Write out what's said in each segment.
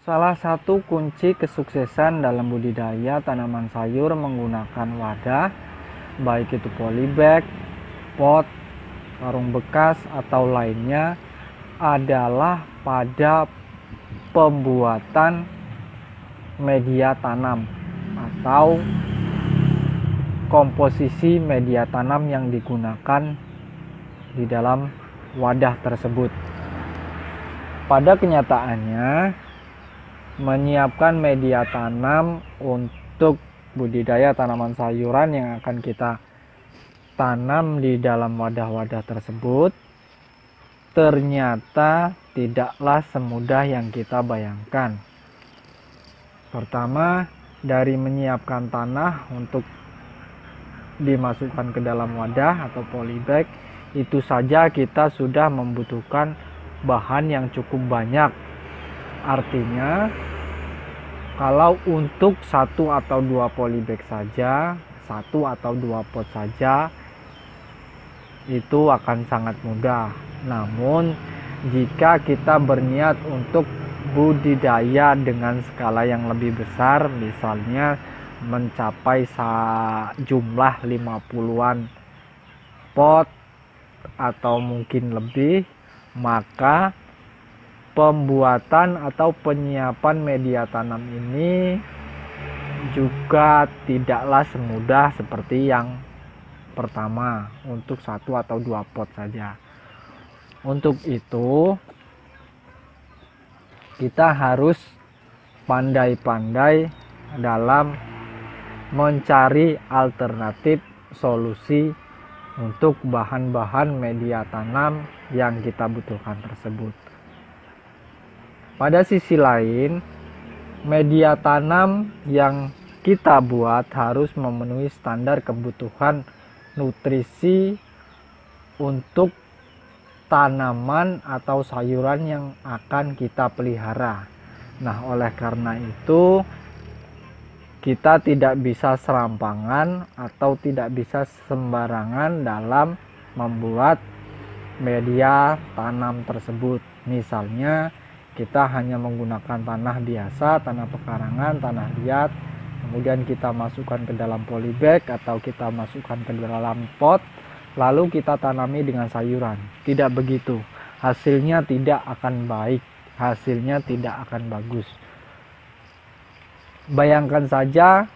Salah satu kunci kesuksesan dalam budidaya tanaman sayur menggunakan wadah, baik itu polybag, pot, karung bekas, atau lainnya, adalah pada pembuatan media tanam atau komposisi media tanam yang digunakan di dalam wadah tersebut. Pada kenyataannya, menyiapkan media tanam untuk budidaya tanaman sayuran yang akan kita tanam di dalam wadah-wadah tersebut ternyata tidaklah semudah yang kita bayangkan. Pertama, dari menyiapkan tanah untuk dimasukkan ke dalam wadah atau polybag, itu saja kita sudah membutuhkan bahan yang cukup banyak. Artinya, kalau untuk 1 atau 2 polybag saja, 1 atau 2 pot saja, itu akan sangat mudah. Namun, jika kita berniat untuk budidaya dengan skala yang lebih besar, misalnya mencapai jumlah 50-an pot atau mungkin lebih, maka pembuatan atau penyiapan media tanam ini juga tidaklah semudah seperti yang pertama untuk 1 atau 2 pot saja. Untuk itu kita harus pandai-pandai dalam mencari alternatif solusi untuk bahan-bahan media tanam yang kita butuhkan tersebut. Pada sisi lain, media tanam yang kita buat harus memenuhi standar kebutuhan nutrisi untuk tanaman atau sayuran yang akan kita pelihara. Nah, oleh karena itu kita tidak bisa serampangan atau tidak bisa sembarangan dalam membuat media tanam tersebut. Misalnya kita hanya menggunakan tanah biasa, tanah pekarangan, tanah liat, kemudian kita masukkan ke dalam polybag atau kita masukkan ke dalam pot, lalu kita tanami dengan sayuran. Tidak begitu, hasilnya tidak akan baik, hasilnya tidak akan bagus. Bayangkan saja,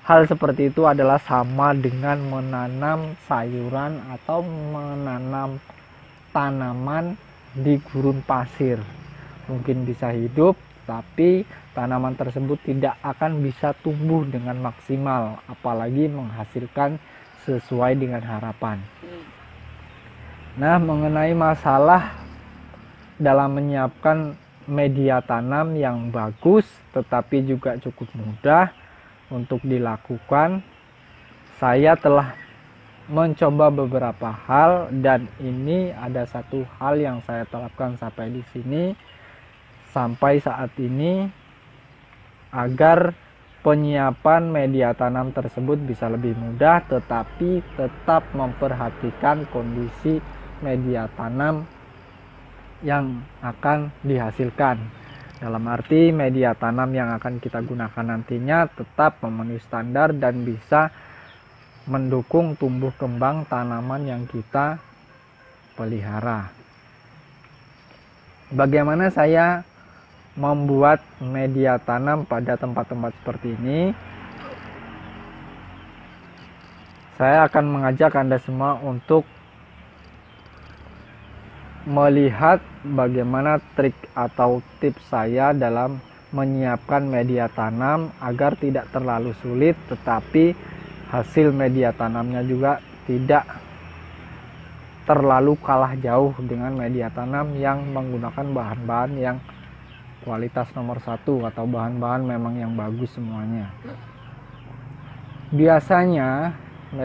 hal seperti itu adalah sama dengan menanam sayuran atau menanam tanaman di gurun pasir. Mungkin bisa hidup, tapi tanaman tersebut tidak akan bisa tumbuh dengan maksimal, apalagi menghasilkan sesuai dengan harapan. Nah, mengenai masalah dalam menyiapkan media tanam yang bagus tetapi juga cukup mudah untuk dilakukan, saya telah mencoba beberapa hal, dan ini ada satu hal yang saya terapkan sampai di sini, sampai saat ini, agar penyiapan media tanam tersebut bisa lebih mudah tetapi tetap memperhatikan kondisi media tanam yang akan dihasilkan. Dalam arti media tanam yang akan kita gunakan nantinya tetap memenuhi standar dan bisa mendukung tumbuh kembang tanaman yang kita pelihara. Bagaimana saya membuat media tanam pada tempat-tempat seperti ini? Saya akan mengajak Anda semua untuk melihat bagaimana trik atau tips saya dalam menyiapkan media tanam agar tidak terlalu sulit, tetapi hasil media tanamnya juga tidak terlalu kalah jauh dengan media tanam yang menggunakan bahan-bahan yang kualitas nomor 1 atau bahan-bahan memang yang bagus semuanya. Biasanya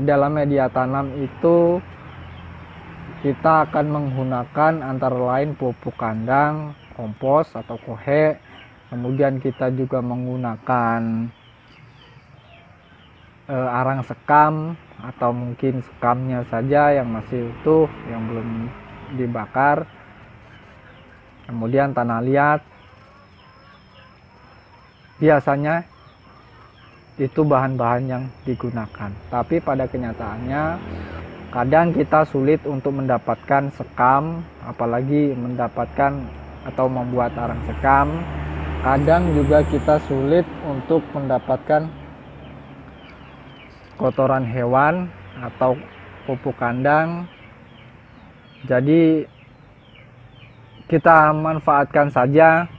dalam media tanam itu kita akan menggunakan antara lain pupuk kandang, kompos atau kohe, kemudian kita juga menggunakan arang sekam atau mungkin sekamnya saja yang masih utuh, yang belum dibakar, kemudian tanah liat, biasanya itu bahan-bahan yang digunakan. Tapi pada kenyataannya kadang kita sulit untuk mendapatkan sekam, apalagi mendapatkan atau membuat arang sekam. Kadang juga kita sulit untuk mendapatkan kotoran hewan atau pupuk kandang. Jadi kita manfaatkan saja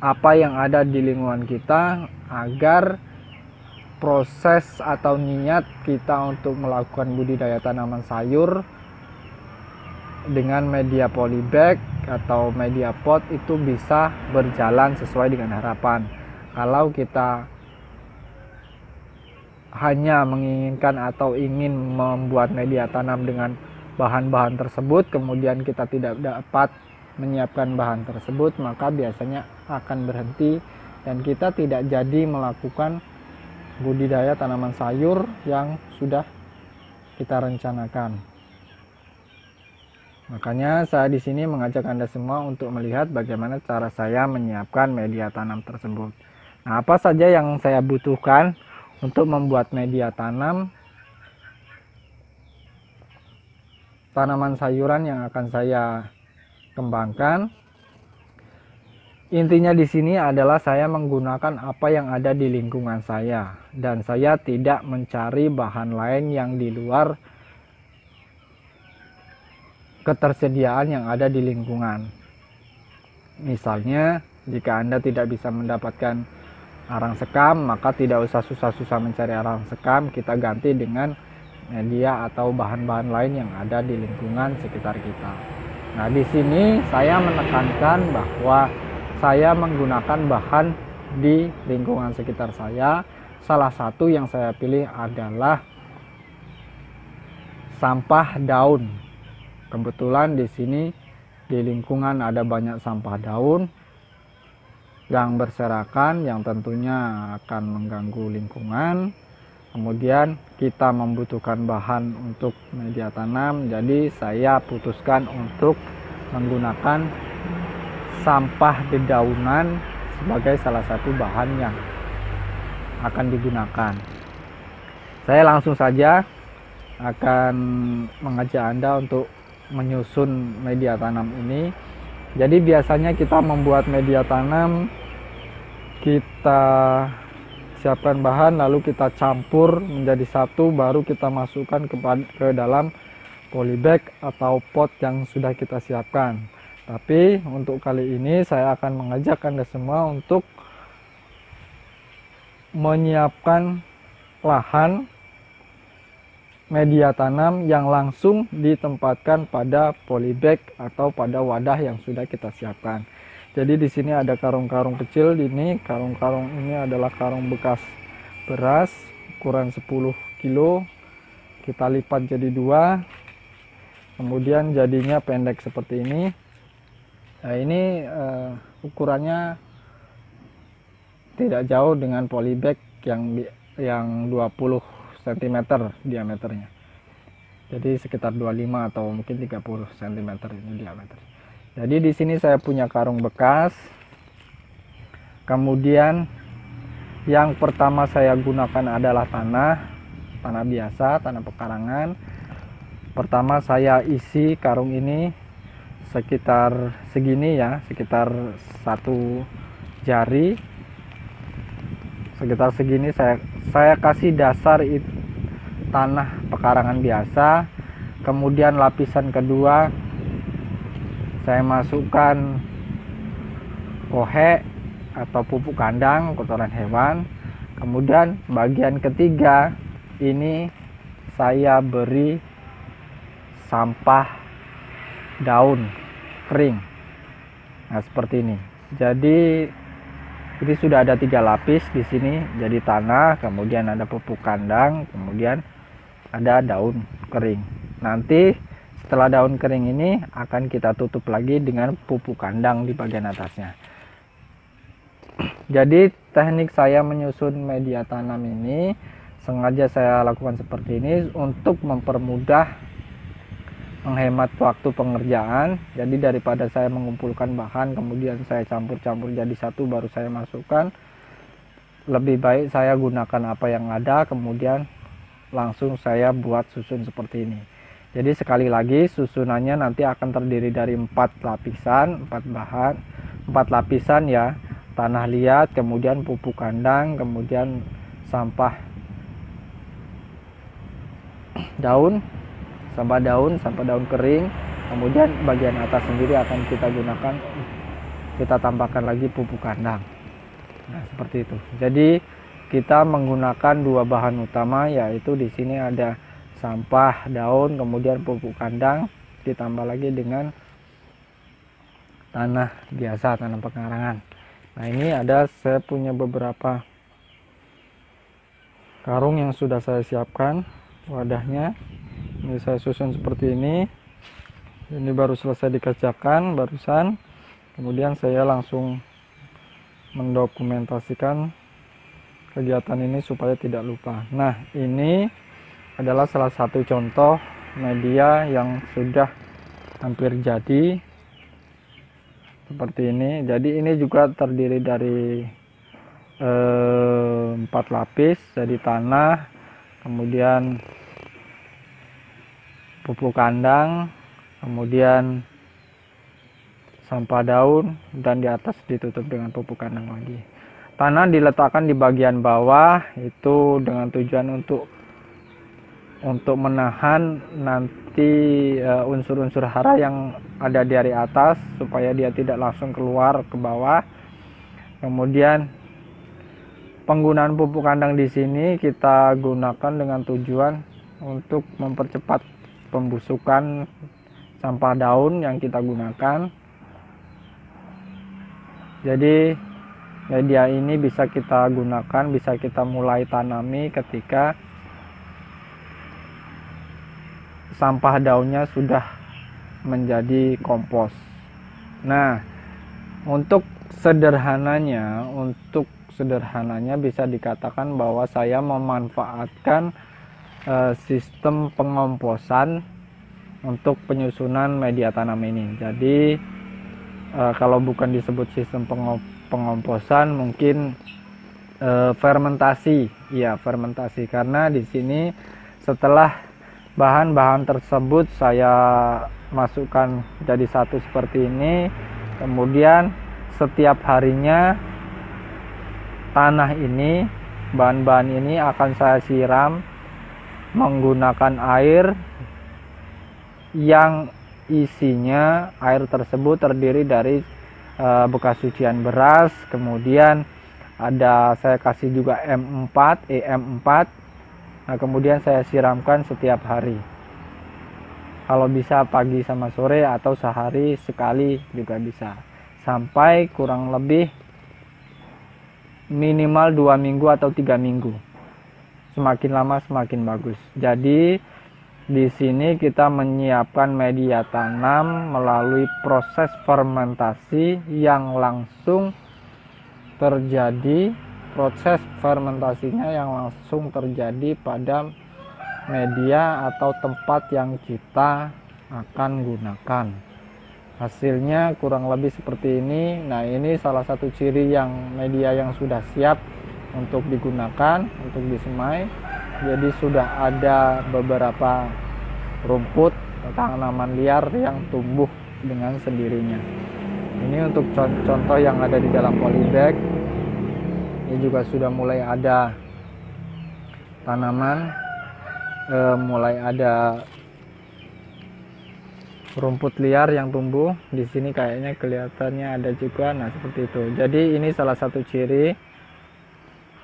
apa yang ada di lingkungan kita agar proses atau niat kita untuk melakukan budidaya tanaman sayur dengan media polybag atau media pot itu bisa berjalan sesuai dengan harapan. Kalau kita hanya menginginkan atau ingin membuat media tanam dengan bahan-bahan tersebut, kemudian kita tidak dapat menyiapkan bahan tersebut, maka biasanya akan berhenti dan kita tidak jadi melakukan budidaya tanaman sayur yang sudah kita rencanakan. Makanya saya di sini mengajak Anda semua untuk melihat bagaimana cara saya menyiapkan media tanam tersebut. Nah, apa saja yang saya butuhkan untuk membuat media tanam tanaman sayuran yang akan saya kembangkan? Intinya di sini adalah saya menggunakan apa yang ada di lingkungan saya dan saya tidak mencari bahan lain yang di luar ketersediaan yang ada di lingkungan. Misalnya, jika Anda tidak bisa mendapatkan arang sekam, maka tidak usah susah-susah mencari arang sekam, kita ganti dengan media atau bahan-bahan lain yang ada di lingkungan sekitar kita. Nah, di sini saya menekankan bahwa saya menggunakan bahan di lingkungan sekitar saya. Salah satu yang saya pilih adalah sampah daun. Kebetulan di sini di lingkungan ada banyak sampah daun yang berserakan yang tentunya akan mengganggu lingkungan. Kemudian kita membutuhkan bahan untuk media tanam, jadi saya putuskan untuk menggunakan sampah dedaunan sebagai salah satu bahan yang akan digunakan. Saya langsung saja akan mengajak Anda untuk menyusun media tanam ini. Jadi biasanya kita membuat media tanam, kita siapkan bahan lalu kita campur menjadi satu, baru kita masukkan ke dalam polybag atau pot yang sudah kita siapkan. Tapi untuk kali ini saya akan mengajak Anda semua untuk menyiapkan lahan media tanam yang langsung ditempatkan pada polybag atau pada wadah yang sudah kita siapkan. Jadi di sini ada karung-karung kecil. Ini karung-karung ini adalah karung bekas beras ukuran 10 kilo. Kita lipat jadi dua, kemudian jadinya pendek seperti ini. Nah, ini ukurannya tidak jauh dengan polybag yang 20 cm diameternya. Jadi sekitar 25 atau mungkin 30 cm ini diameter. Jadi di sini saya punya karung bekas. Kemudian yang pertama saya gunakan adalah tanah biasa, tanah pekarangan. Pertama saya isi karung ini sekitar segini ya, sekitar 1 jari. Sekitar segini saya kasih dasar tanah pekarangan biasa. Kemudian lapisan kedua saya masukkan kohe atau pupuk kandang, kotoran hewan. Kemudian bagian ketiga ini saya beri sampah daun kering. Nah, seperti ini. Jadi ini sudah ada 3 lapis di sini. Jadi tanah, kemudian ada pupuk kandang, kemudian ada daun kering. Nanti setelah daun kering ini akan kita tutup lagi dengan pupuk kandang di bagian atasnya. Jadi teknik saya menyusun media tanam ini sengaja saya lakukan seperti ini untuk mempermudah, menghemat waktu pengerjaan. Jadi daripada saya mengumpulkan bahan kemudian saya campur-campur jadi satu baru saya masukkan, lebih baik saya gunakan apa yang ada, kemudian langsung saya buat susun seperti ini. Jadi sekali lagi susunannya nanti akan terdiri dari 4 lapisan, 4 lapisan ya. Tanah liat, kemudian pupuk kandang, kemudian sampah daun, sampah daun kering, kemudian bagian atas sendiri akan kita gunakan, kita tambahkan lagi pupuk kandang. Nah, seperti itu. Jadi kita menggunakan 2 bahan utama, yaitu di sini ada sampah daun, kemudian pupuk kandang, ditambah lagi dengan tanah biasa, tanah pekarangan. Nah, ini saya punya beberapa karung yang sudah saya siapkan wadahnya. Ini saya susun seperti ini. Ini baru selesai dikerjakan barusan. Kemudian saya langsung mendokumentasikan kegiatan ini supaya tidak lupa. Nah, ini adalah salah satu contoh media yang sudah hampir jadi seperti ini. Jadi ini juga terdiri dari 4 lapis, jadi tanah, kemudian pupuk kandang, kemudian sampah daun, dan di atas ditutup dengan pupuk kandang lagi. Tanah diletakkan di bagian bawah itu dengan tujuan untuk menahan nanti unsur-unsur hara yang ada dari atas supaya dia tidak langsung keluar ke bawah. Kemudian penggunaan pupuk kandang di sini kita gunakan dengan tujuan untuk mempercepat pembusukan sampah daun yang kita gunakan. Jadi media ini bisa kita gunakan, bisa kita mulai tanami ketika sampah daunnya sudah menjadi kompos. Nah, untuk sederhananya bisa dikatakan bahwa saya memanfaatkan sistem pengomposan untuk penyusunan media tanam ini. Jadi kalau bukan disebut sistem pengomposan, mungkin fermentasi. Ya, fermentasi, karena di sini setelah bahan-bahan tersebut saya masukkan jadi satu seperti ini, kemudian setiap harinya tanah ini, bahan-bahan ini akan saya siram menggunakan air yang isinya, air tersebut terdiri dari bekas cucian beras, kemudian saya kasih juga EM4. Nah, kemudian saya siramkan setiap hari. Kalau bisa pagi sama sore atau sehari sekali juga bisa. Sampai kurang lebih minimal 2 minggu atau 3 minggu. Semakin lama semakin bagus. Jadi di sini kita menyiapkan media tanam melalui proses fermentasi yang langsung terjadi. Proses fermentasinya yang langsung terjadi pada media atau tempat yang kita akan gunakan. Hasilnya kurang lebih seperti ini. Nah, ini salah satu ciri yang media yang sudah siap untuk digunakan, untuk disemai. Jadi sudah ada beberapa rumput atau tanaman liar yang tumbuh dengan sendirinya. Ini untuk contoh yang ada di dalam polybag. Ini juga sudah mulai ada tanaman, mulai ada rumput liar yang tumbuh. Di sini kayaknya kelihatannya ada juga. Nah, seperti itu. Jadi ini salah satu ciri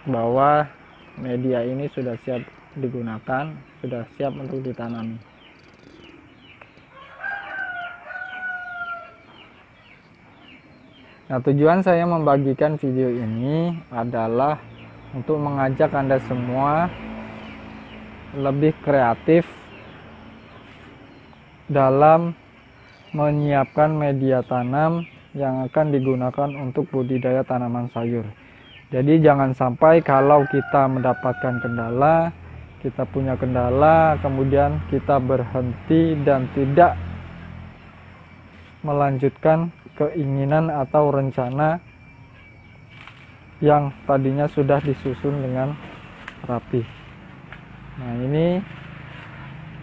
bahwa media ini sudah siap digunakan, sudah siap untuk ditanami. Nah, tujuan saya membagikan video ini adalah untuk mengajak Anda semua lebih kreatif dalam menyiapkan media tanam yang akan digunakan untuk budidaya tanaman sayur. Jadi jangan sampai kalau kita mendapatkan kendala, kita punya kendala, kemudian kita berhenti dan tidak melanjutkan keinginan atau rencana yang tadinya sudah disusun dengan rapi. Nah, ini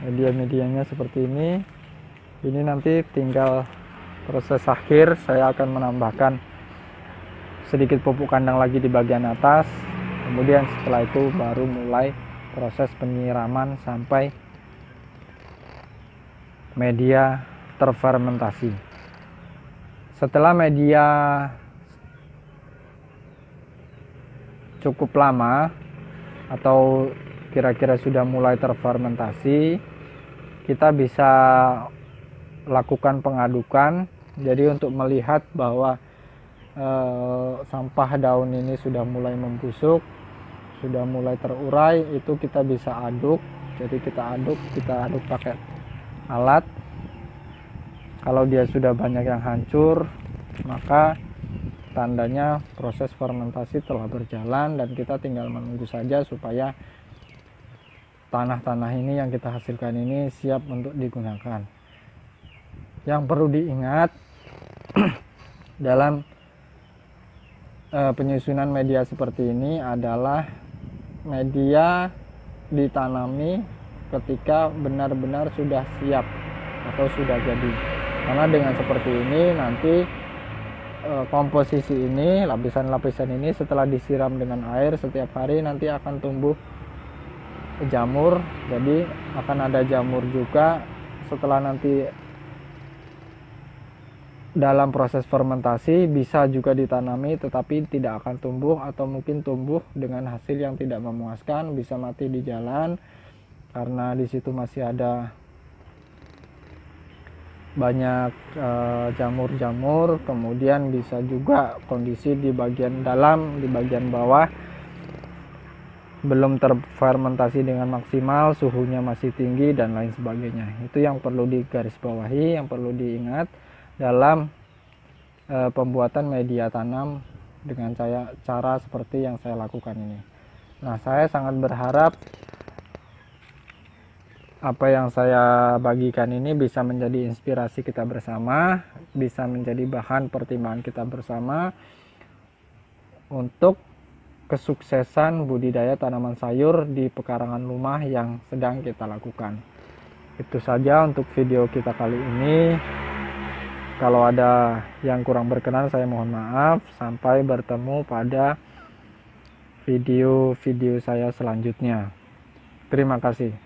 media-medianya seperti ini. Ini nanti tinggal proses akhir, saya akan menambahkan sedikit pupuk kandang lagi di bagian atas. Kemudian setelah itu baru mulai proses penyiraman sampai media terfermentasi. Setelah media cukup lama atau kira-kira sudah mulai terfermentasi, kita bisa lakukan pengadukan. Jadi untuk melihat bahwa sampah daun ini sudah mulai membusuk, sudah mulai terurai, itu kita bisa aduk. Jadi kita aduk pakai alat. Kalau dia sudah banyak yang hancur, maka tandanya proses fermentasi telah berjalan dan kita tinggal menunggu saja supaya tanah-tanah ini yang kita hasilkan ini siap untuk digunakan. Yang perlu diingat dalam penyusunan media seperti ini adalah media ditanami ketika benar-benar sudah siap atau sudah jadi. Karena dengan seperti ini nanti komposisi ini, lapisan-lapisan ini setelah disiram dengan air setiap hari nanti akan tumbuh jamur. Jadi akan ada jamur juga setelah nanti dalam proses fermentasi, bisa juga ditanami tetapi tidak akan tumbuh, atau mungkin tumbuh dengan hasil yang tidak memuaskan, bisa mati di jalan karena di situ masih ada banyak jamur-jamur. Kemudian bisa juga kondisi di bagian dalam, di bagian bawah belum terfermentasi dengan maksimal, suhunya masih tinggi dan lain sebagainya. Itu yang perlu digarisbawahi, yang perlu diingat dalam pembuatan media tanam dengan cara seperti yang saya lakukan ini. Nah, saya sangat berharap apa yang saya bagikan ini bisa menjadi inspirasi kita bersama, bisa menjadi bahan pertimbangan kita bersama untuk kesuksesan budidaya tanaman sayur di pekarangan rumah yang sedang kita lakukan. Itu saja untuk video kita kali ini. Kalau ada yang kurang berkenan, saya mohon maaf. Sampai bertemu pada video-video saya selanjutnya. Terima kasih.